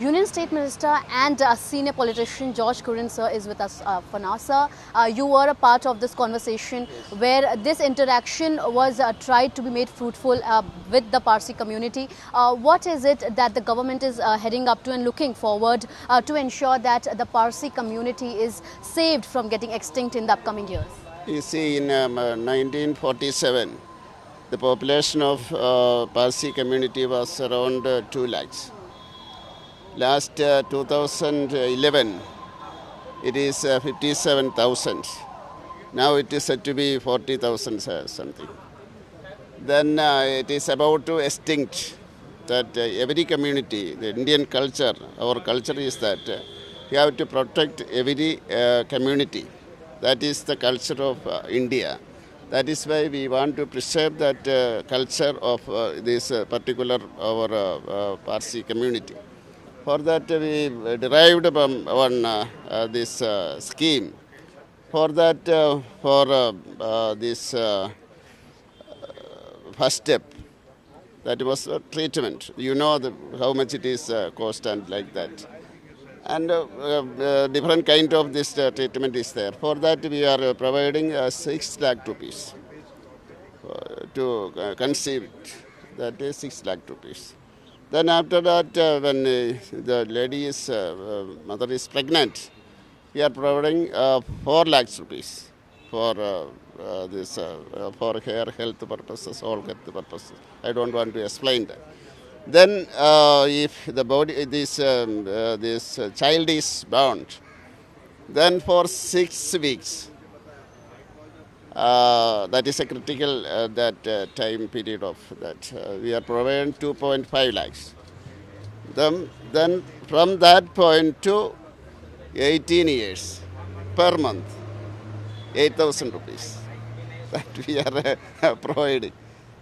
Union State Minister and senior politician George Kurian sir is with us for now. Sir, you were a part of this conversation where this interaction was tried to be made fruitful with the Parsi community. What is it that the government is heading up to and looking forward to ensure that the Parsi community is saved from getting extinct in the upcoming years? You see, in 1947, the population of Parsi community was around 2 lakhs. Last 2011, it is 57,000. Now it is said to be 40,000 something. Then it is about to extinct. That every community, the Indian culture, our culture is that you have to protect every community. That is the culture of India. That is why we want to preserve that culture of this particular our Parsi community. For that we derived from this scheme. For that, this first step, that was treatment. You know how much it is cost and like that. And different kind of this treatment is there. For that we are providing 6 lakh rupees to conceive it. That is 6 lakh rupees. Then after that, when the lady is, mother is pregnant, we are providing 4 lakhs rupees for this, for her health purposes, all health purposes. I don't want to explain that. Then, if the body, this child is born, then for 6 weeks, that is a critical that time period of that. We are providing 2.5 lakhs. Then from that point to 18 years per month, 8,000 rupees that we are providing.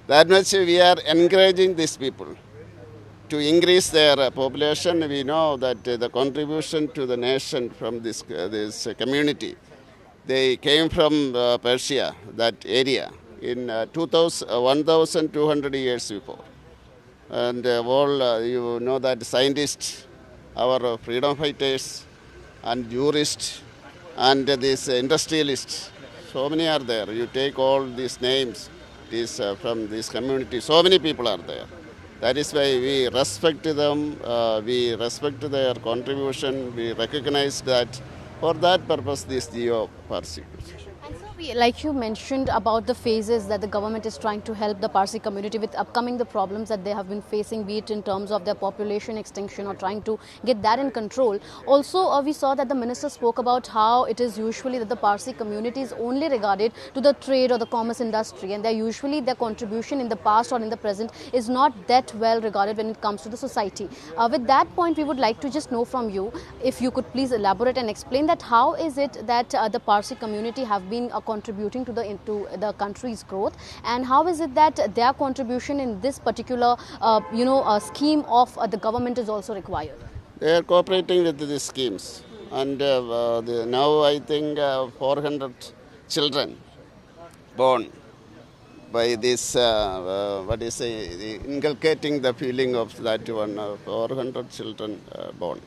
That much we are encouraging these people to increase their population. We know that the contribution to the nation from this community, they came from Persia, that area, in 1,200 years before. And all, you know that scientists, our freedom fighters, and jurists, and these industrialists, so many are there. You take all these names from this community, so many people are there. That is why we respect them, we respect their contribution, we recognize that. For that purpose, this Jiyo Parsi. And so, like you mentioned about the phases that the government is trying to help the Parsi community with upcoming the problems that they have been facing, be it in terms of their population extinction or trying to get that in control. Also, we saw that the minister spoke about how it is usually that the Parsi community is only regarded to the trade or the commerce industry, and usually their contribution in the past or in the present is not that well regarded when it comes to the society. With that point, we would like to just know from you, if you could please elaborate and explain that how is it that the Parsi community have been contributing to the country's growth, and how is it that their contribution in this particular scheme of the government is also required? They are cooperating with these schemes, and now I think 400 children born by this, inculcating the feeling of that one, 400 children born.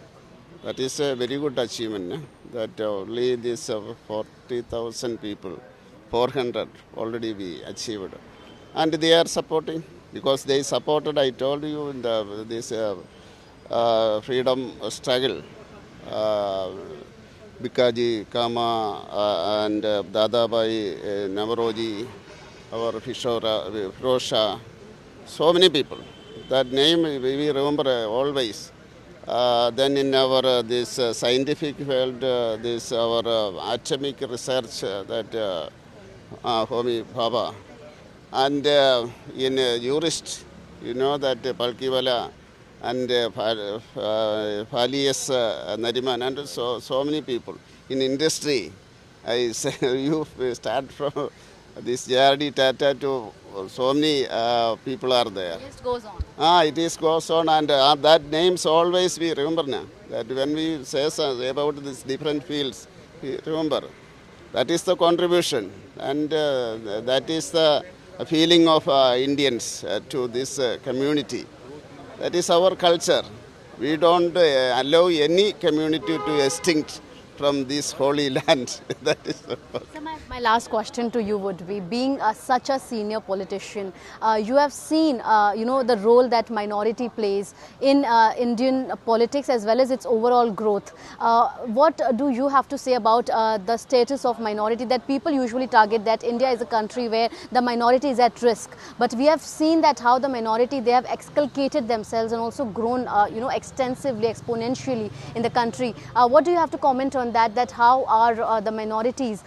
That is a very good achievement, that only this 40,000 people, 400 already we achieved. And they are supporting, because they supported, I told you, in this freedom struggle. Bikaji, Kama, and Dadabai, Navaroji, our Firosha, so many people. That name we remember always. Then in our this scientific field, this our atomic research, that Homi Baba, and in jurist, you know that Palkiwala and Falias Nariman, and so many people. In industry, I say you start from this JRD Tata to so many people are there. It goes on. It goes on, and that names always we remember now. That when we say about these different fields, we remember. That is the contribution, and that is the feeling of Indians to this community. That is our culture. We don't allow any community to extinct from this holy land. That is the first. So my last question to you would be, being such a senior politician, you have seen, the role that minority plays in Indian politics as well as its overall growth. What do you have to say about the status of minority, that people usually target that India is a country where the minority is at risk? But we have seen that how the minority, they have exculcated themselves and also grown, extensively, exponentially in the country. What do you have to comment on that how are the minorities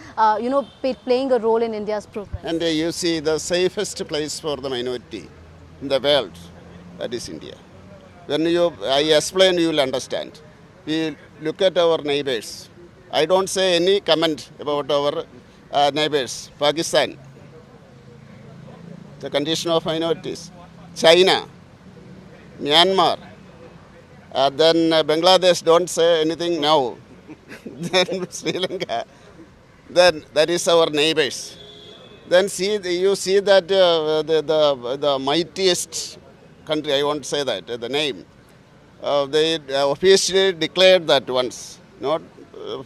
playing a role in India's progress? And you see the safest place for the minority in the world, that is India. When I explain, you will understand. We look at our neighbors. I don't say any comment about our neighbors. Pakistan, the condition of minorities. China, Myanmar, then Bangladesh, don't say anything now. Then Sri Lanka, then that is our neighbors. Then you see that the mightiest country, I won't say that, the name, they officially declared that once, not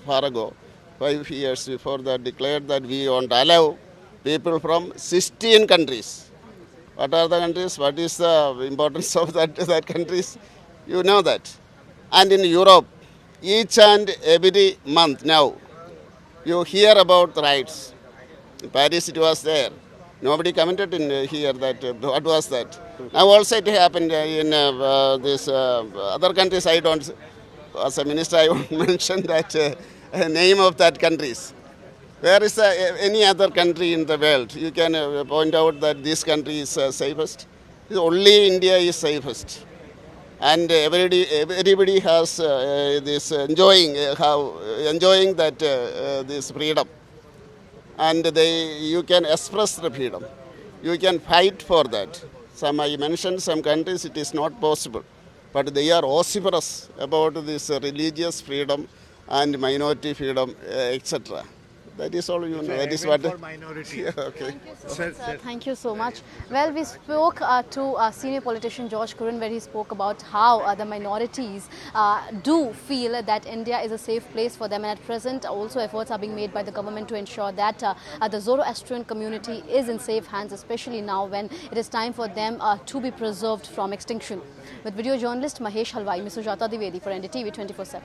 far ago, 5 years before that, declared that we won't allow people from 16 countries. What are the countries? What is the importance of that countries? You know that. And in Europe, each and every month now, you hear about the rights. In Paris it was there. Nobody commented in here that what was that. Now also it happened in this other countries. I don't, as a minister, I won't mention that name of that countries. Where is any other country in the world? You can point out that this country is safest. Only India is safest. And everybody has this enjoying that this freedom, and you can express the freedom, you can fight for that. I mentioned some countries it is not possible, but they are vociferous about this religious freedom and minority freedom, etc. That is all you know. That is what. For minority. Yeah, okay. Thank you so much. Well, we spoke to senior politician George Kurian, where he spoke about how the minorities do feel that India is a safe place for them, and at present also efforts are being made by the government to ensure that the Zoroastrian community is in safe hands, especially now when it is time for them to be preserved from extinction. With video journalist Mahesh Halwai, Ms. Sujata Divedi for NDTV 24/7.